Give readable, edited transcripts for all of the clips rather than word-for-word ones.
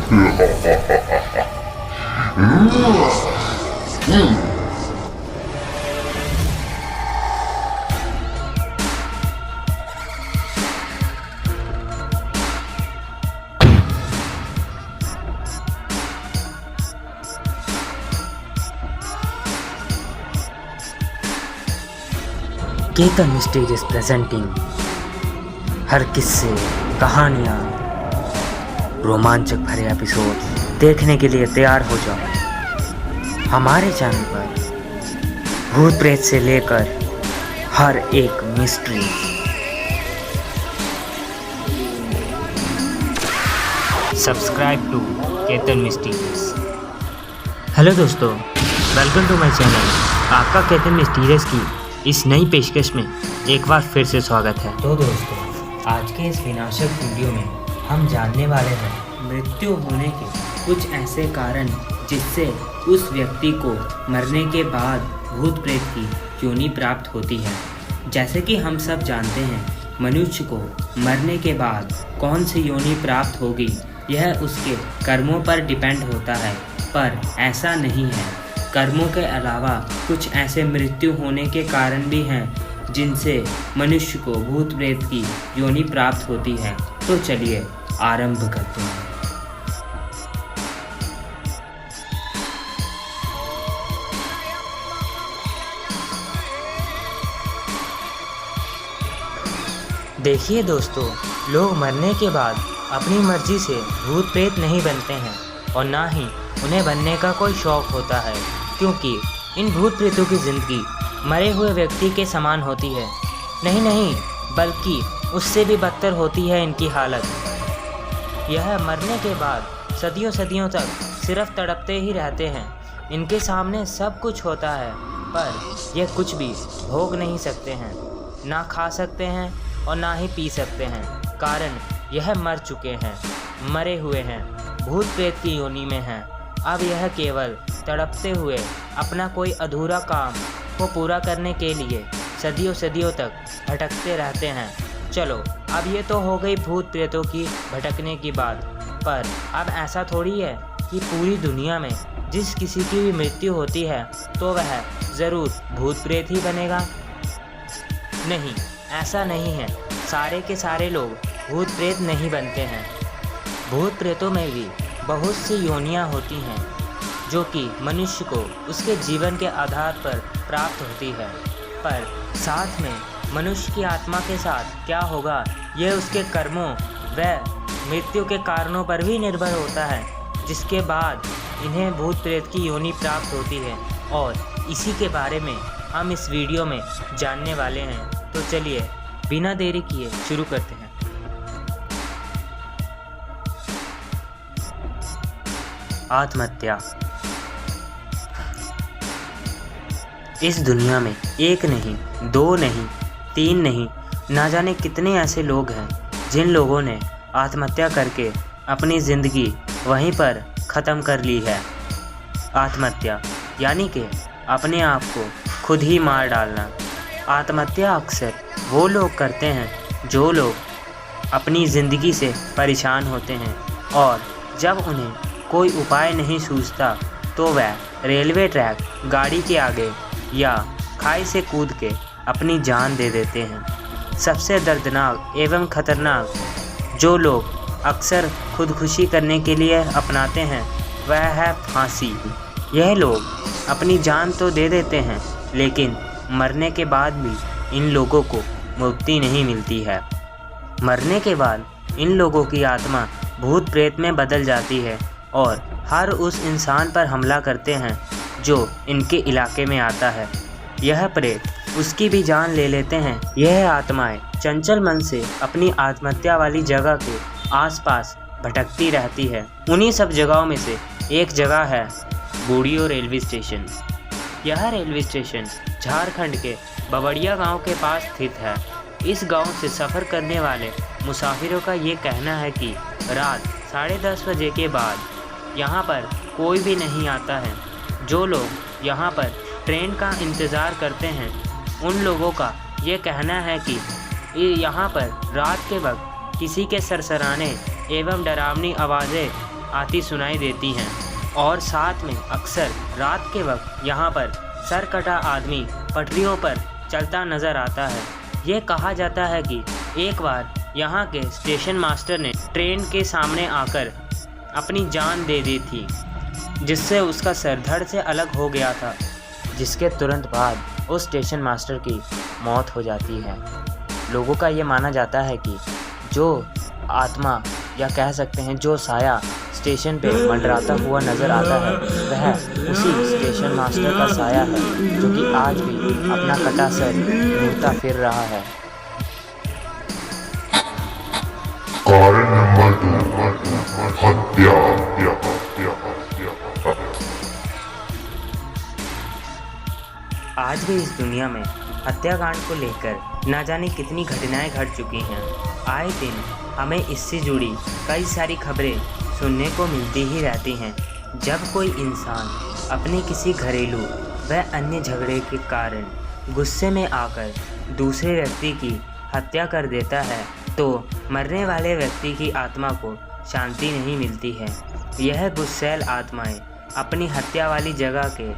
Ketan mysterious presenting हर किस्से, कहानियाँ, रोमांचक भरे एपिसोड देखने के लिए तैयार हो जाओ हमारे चैनल पर। भूत प्रेत से लेकर हर एक mystery. Subscribe to Ketan mysterious. Hello दोस्तों, वेलकम टू माय चैनल। आपका केतन मिस्टीरियस की इस नई पेशकश में एक बार फिर से स्वागत है। तो दोस्तों, आज के इस विनाशक वीडियो में हम जानने वाले हैं मृत्यु होने के कुछ ऐसे कारण जिससे उस व्यक्ति को मरने के बाद भूत प्रेत की योनि प्राप्त होती है। जैसे कि हम सब जानते हैं, मनुष्य को मरने के बाद कौन सी योनि प्राप्त होगी यह उसके कर्मों पर डिपेंड होता है, पर ऐसा नहीं है। कर्मों के अलावा कुछ ऐसे मृत्यु होने के कारण भी हैं जिनसे मनुष्य को भूत प्रेत की योनि प्राप्त होती है। तो चलिए आरंभ करते हैं। देखिए दोस्तों, लोग मरने के बाद अपनी मर्जी से भूत प्रेत नहीं बनते हैं और ना ही उन्हें बनने का कोई शौक होता है, क्योंकि इन भूत प्रेतों की ज़िंदगी मरे हुए व्यक्ति के समान होती है। नहीं, बल्कि उससे भी बदतर होती है इनकी हालत। यह मरने के बाद सदियों तक सिर्फ तड़पते ही रहते हैं। इनके सामने सब कुछ होता है, पर यह कुछ भी भोग नहीं सकते हैं, ना खा सकते हैं और ना ही पी सकते हैं, कारण यह मर चुके हैं, मरे हुए हैं, भूत प्रेत की योनि में हैं। अब यह केवल तड़पते हुए अपना कोई अधूरा काम को पूरा करने के लिए सदियों तक भटकते रहते हैं। चलो, अब ये तो हो गई भूत प्रेतों की भटकने की बात, पर अब ऐसा थोड़ी है कि पूरी दुनिया में जिस किसी की भी मृत्यु होती है तो वह ज़रूर भूत प्रेत ही बनेगा। नहीं, ऐसा नहीं है। सारे के सारे लोग भूत प्रेत नहीं बनते हैं। भूत प्रेतों में भी बहुत सी योनियाँ होती हैं जो कि मनुष्य को उसके जीवन के आधार पर प्राप्त होती है, पर साथ में मनुष्य की आत्मा के साथ क्या होगा यह उसके कर्मों व मृत्यु के कारणों पर भी निर्भर होता है, जिसके बाद इन्हें भूत प्रेत की योनि प्राप्त होती है। और इसी के बारे में हम इस वीडियो में जानने वाले हैं। तो चलिए बिना देरी किए शुरू करते हैं। आत्महत्या। इस दुनिया में एक नहीं, दो नहीं, तीन नहीं, ना जाने कितने ऐसे लोग हैं जिन लोगों ने आत्महत्या करके अपनी ज़िंदगी वहीं पर ख़त्म कर ली है। आत्महत्या यानी कि अपने आप को खुद ही मार डालना। आत्महत्या अक्सर वो लोग करते हैं जो लोग अपनी ज़िंदगी से परेशान होते हैं और जब उन्हें कोई उपाय नहीं सूझता तो वह रेलवे ट्रैक, गाड़ी के आगे या खाई से कूद के अपनी जान दे देते हैं। सबसे दर्दनाक एवं ख़तरनाक जो लोग अक्सर खुदकुशी करने के लिए अपनाते हैं वह है फांसी। यह लोग अपनी जान तो दे देते हैं, लेकिन मरने के बाद भी इन लोगों को मुक्ति नहीं मिलती है। मरने के बाद इन लोगों की आत्मा भूत प्रेत में बदल जाती है और हर उस इंसान पर हमला करते हैं जो इनके इलाके में आता है। यह प्रेत उसकी भी जान ले लेते हैं। यह आत्माएं चंचल मन से अपनी आत्महत्या वाली जगह के आसपास भटकती रहती है। उन्हीं सब जगहों में से एक जगह है बूढ़ियो रेलवे स्टेशन। यह रेलवे स्टेशन झारखंड के बबड़िया गांव के पास स्थित है। इस गांव से सफ़र करने वाले मुसाफिरों का ये कहना है कि रात 10:30 बजे के बाद यहाँ पर कोई भी नहीं आता है। जो लोग यहाँ पर ट्रेन का इंतज़ार करते हैं उन लोगों का ये कहना है कि यहाँ पर रात के वक्त किसी के सरसराने एवं डरावनी आवाज़ें आती सुनाई देती हैं और साथ में अक्सर रात के वक्त यहाँ पर सरकटा आदमी पटरियों पर चलता नज़र आता है। ये कहा जाता है कि एक बार यहाँ के स्टेशन मास्टर ने ट्रेन के सामने आकर अपनी जान दे दी थी, जिससे उसका सर धड़ से अलग हो गया था, जिसके तुरंत बाद उस स्टेशन मास्टर की मौत हो जाती है। लोगों का ये माना जाता है कि जो आत्मा या कह सकते हैं जो साया स्टेशन पे मंडराता हुआ नज़र आता है वह उसी स्टेशन मास्टर का साया है, जो कि आज भी अपना कटा सर घूरता फिर रहा है। कारण नंबर 2, हत्या। आज भी इस दुनिया में हत्याकांड को लेकर ना जाने कितनी घटनाएं घट चुकी हैं। आए दिन हमें इससे जुड़ी कई सारी खबरें सुनने को मिलती ही रहती हैं। जब कोई इंसान अपने किसी घरेलू व अन्य झगड़े के कारण गुस्से में आकर दूसरे व्यक्ति की हत्या कर देता है तो मरने वाले व्यक्ति की आत्मा को शांति नहीं मिलती है। यह गुस्सैल आत्माएं अपनी हत्या वाली जगह के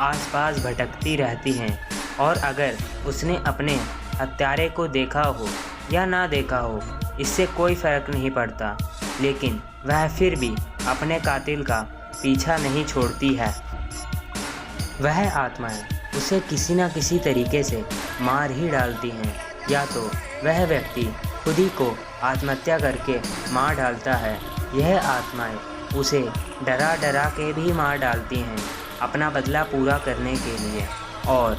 आसपास भटकती रहती हैं और अगर उसने अपने हत्यारे को देखा हो या ना देखा हो इससे कोई फ़र्क नहीं पड़ता, लेकिन वह फिर भी अपने कातिल का पीछा नहीं छोड़ती है। वह आत्माएं उसे किसी न किसी तरीके से मार ही डालती हैं, या तो वह व्यक्ति खुद ही को आत्महत्या करके मार डालता है। यह आत्माएं उसे डरा डरा के भी मार डालती हैं अपना बदला पूरा करने के लिए, और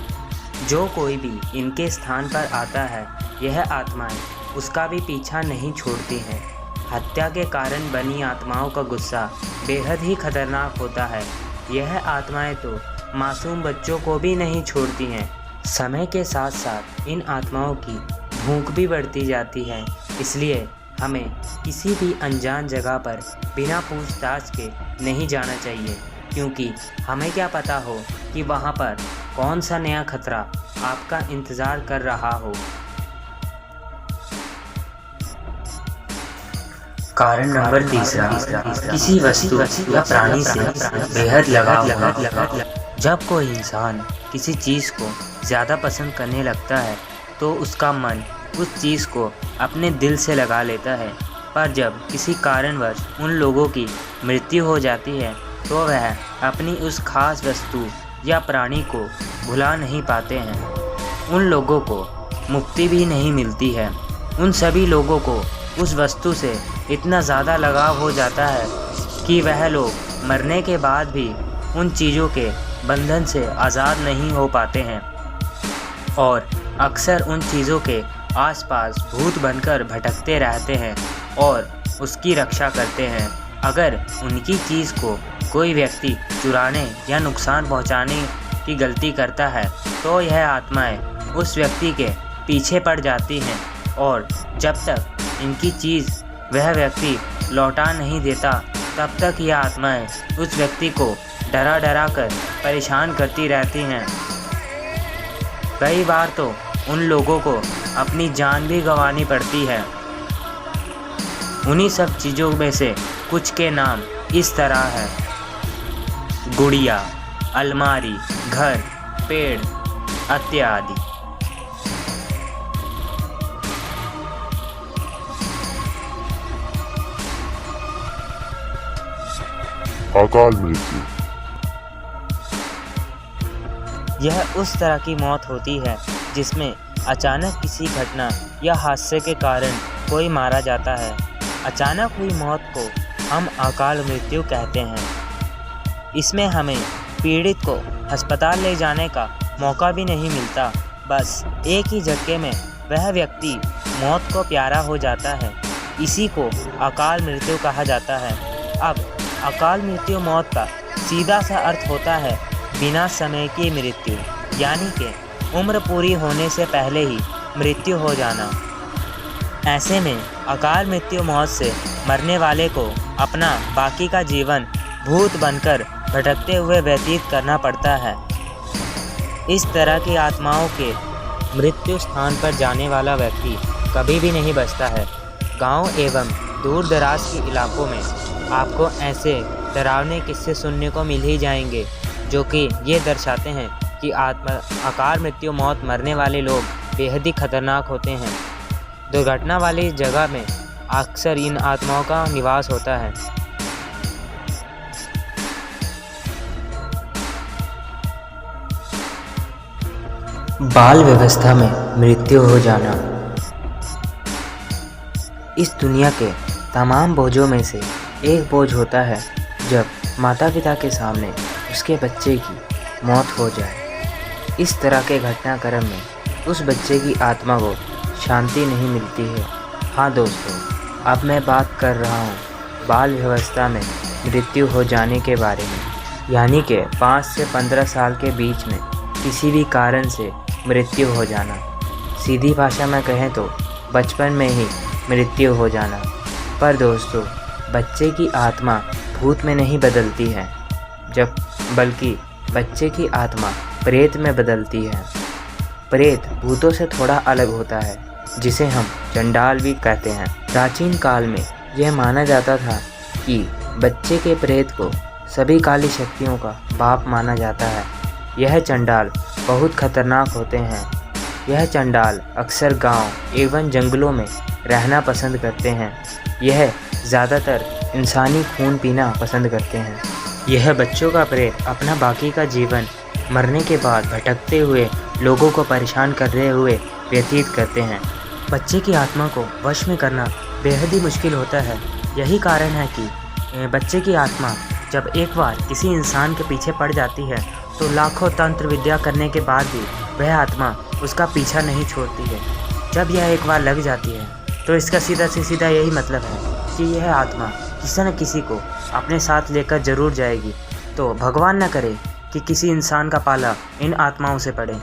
जो कोई भी इनके स्थान पर आता है यह आत्माएं उसका भी पीछा नहीं छोड़ती हैं। हत्या के कारण बनी आत्माओं का गुस्सा बेहद ही खतरनाक होता है। यह आत्माएं तो मासूम बच्चों को भी नहीं छोड़ती हैं। समय के साथ साथ इन आत्माओं की भूख भी बढ़ती जाती है, इसलिए हमें किसी भी अनजान जगह पर बिना पूछताछ के नहीं जाना चाहिए, क्योंकि हमें क्या पता हो कि वहाँ पर कौन सा नया खतरा आपका इंतज़ार कर रहा हो। कारण नंबर 3, किसी वस्तु या प्राणी से बेहद लगाव। जब कोई इंसान किसी चीज़ को ज़्यादा पसंद करने लगता है तो उसका मन उस चीज़ को अपने दिल से लगा लेता है, पर जब किसी कारणवश उन लोगों की मृत्यु हो जाती है तो वह अपनी उस खास वस्तु या प्राणी को भुला नहीं पाते हैं। उन लोगों को मुक्ति भी नहीं मिलती है। उन सभी लोगों को उस वस्तु से इतना ज़्यादा लगाव हो जाता है कि वह लोग मरने के बाद भी उन चीज़ों के बंधन से आज़ाद नहीं हो पाते हैं और अक्सर उन चीज़ों के आसपास भूत बनकर भटकते रहते हैं और उसकी रक्षा करते हैं। अगर उनकी चीज़ को कोई व्यक्ति चुराने या नुकसान पहुंचाने की गलती करता है तो यह आत्माएं उस व्यक्ति के पीछे पड़ जाती हैं और जब तक इनकी चीज़ वह व्यक्ति लौटा नहीं देता तब तक यह आत्माएं उस व्यक्ति को डरा डरा कर परेशान करती रहती हैं। कई बार तो उन लोगों को अपनी जान भी गंवानी पड़ती है। उन्हीं सब चीज़ों में से कुछ के नाम इस तरह है: गुड़िया, अलमारी, घर, पेड़ इत्यादि। अकाल मृत्यु। यह उस तरह की मौत होती है जिसमें अचानक किसी घटना या हादसे के कारण कोई मारा जाता है। अचानक हुई मौत को हम अकाल मृत्यु कहते हैं। इसमें हमें पीड़ित को अस्पताल ले जाने का मौका भी नहीं मिलता, बस एक ही झटके में वह व्यक्ति मौत को प्यारा हो जाता है। इसी को अकाल मृत्यु कहा जाता है। अब अकाल मृत्यु मौत का सीधा सा अर्थ होता है बिना समय की मृत्यु, यानी कि उम्र पूरी होने से पहले ही मृत्यु हो जाना। ऐसे में अकाल मृत्यु मौत से मरने वाले को अपना बाकी का जीवन भूत बनकर भटकते हुए व्यतीत करना पड़ता है। इस तरह की आत्माओं के मृत्यु स्थान पर जाने वाला व्यक्ति कभी भी नहीं बचता है। गांव एवं दूर दराज के इलाकों में आपको ऐसे डरावने किस्से सुनने को मिल ही जाएंगे जो कि ये दर्शाते हैं कि अकाल मृत्यु मौत मरने वाले लोग बेहद ही खतरनाक होते हैं। दुर्घटना वाली जगह में अक्सर इन आत्माओं का निवास होता है। बाल व्यवस्था में मृत्यु हो जाना इस दुनिया के तमाम बोझों में से एक बोझ होता है जब माता पिता के सामने उसके बच्चे की मौत हो जाए। इस तरह के घटनाक्रम में उस बच्चे की आत्मा को शांति नहीं मिलती है। हाँ दोस्तों, अब मैं बात कर रहा हूँ बाल व्यवस्था में मृत्यु हो जाने के बारे में, यानी कि 5 से 15 साल के बीच में किसी भी कारण से मृत्यु हो जाना। सीधी भाषा में कहें तो बचपन में ही मृत्यु हो जाना। पर दोस्तों, बच्चे की आत्मा भूत में नहीं बदलती है, बल्कि बच्चे की आत्मा प्रेत में बदलती है। प्रेत भूतों से थोड़ा अलग होता है, जिसे हम चंडाल भी कहते हैं। प्राचीन काल में यह माना जाता था कि बच्चे के प्रेत को सभी काली शक्तियों का बाप माना जाता है। यह चंडाल बहुत खतरनाक होते हैं। यह चंडाल अक्सर गांव एवं जंगलों में रहना पसंद करते हैं। यह ज़्यादातर इंसानी खून पीना पसंद करते हैं। यह बच्चों का प्रेत अपना बाकी का जीवन मरने के बाद भटकते हुए लोगों को परेशान करते हुए व्यतीत करते हैं। बच्चे की आत्मा को वश में करना बेहद ही मुश्किल होता है। यही कारण है कि बच्चे की आत्मा जब एक बार किसी इंसान के पीछे पड़ जाती है तो लाखों तंत्र विद्या करने के बाद भी वह आत्मा उसका पीछा नहीं छोड़ती है। जब यह एक बार लग जाती है तो इसका सीधा से सीधा यही मतलब है कि यह आत्मा किसी न किसी को अपने साथ लेकर ज़रूर जाएगी। तो भगवान न करे कि किसी इंसान का पाला इन आत्माओं से पड़े।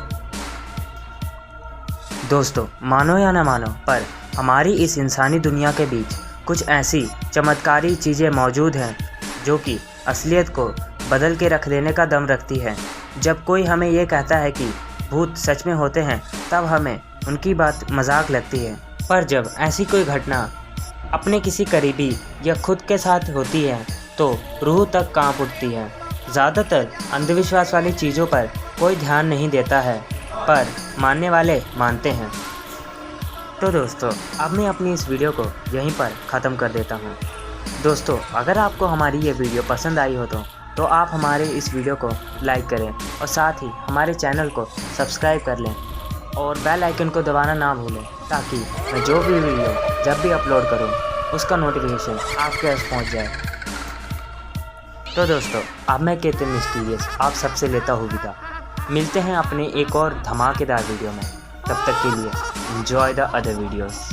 दोस्तों, मानो या न मानो, पर हमारी इस इंसानी दुनिया के बीच कुछ ऐसी चमत्कारी चीज़ें मौजूद हैं जो कि असलियत को बदल के रख देने का दम रखती है। जब कोई हमें ये कहता है कि भूत सच में होते हैं, तब हमें उनकी बात मजाक लगती है। पर जब ऐसी कोई घटना अपने किसी करीबी या खुद के साथ होती है तो रूह तक कांप उठती है। ज़्यादातर अंधविश्वास वाली चीज़ों पर कोई ध्यान नहीं देता है, पर मानने वाले मानते हैं। तो दोस्तों, अब मैं अपनी इस वीडियो को यहीं पर ख़त्म कर देता हूँ। दोस्तों, अगर आपको हमारी ये वीडियो पसंद आई हो तो आप हमारे इस वीडियो को लाइक करें और साथ ही हमारे चैनल को सब्सक्राइब कर लें और बेल आइकन को दबाना ना भूलें, ताकि मैं जो भी वीडियो जब भी अपलोड करूं उसका नोटिफिकेशन आपके पास पहुंच जाए। तो दोस्तों, अब मैं केतन मिस्टीरियस आप सबसे लेता हूँ विदा। मिलते हैं अपने एक और धमाकेदार वीडियो में। तब तक के लिए एंजॉय द अदर वीडियोस।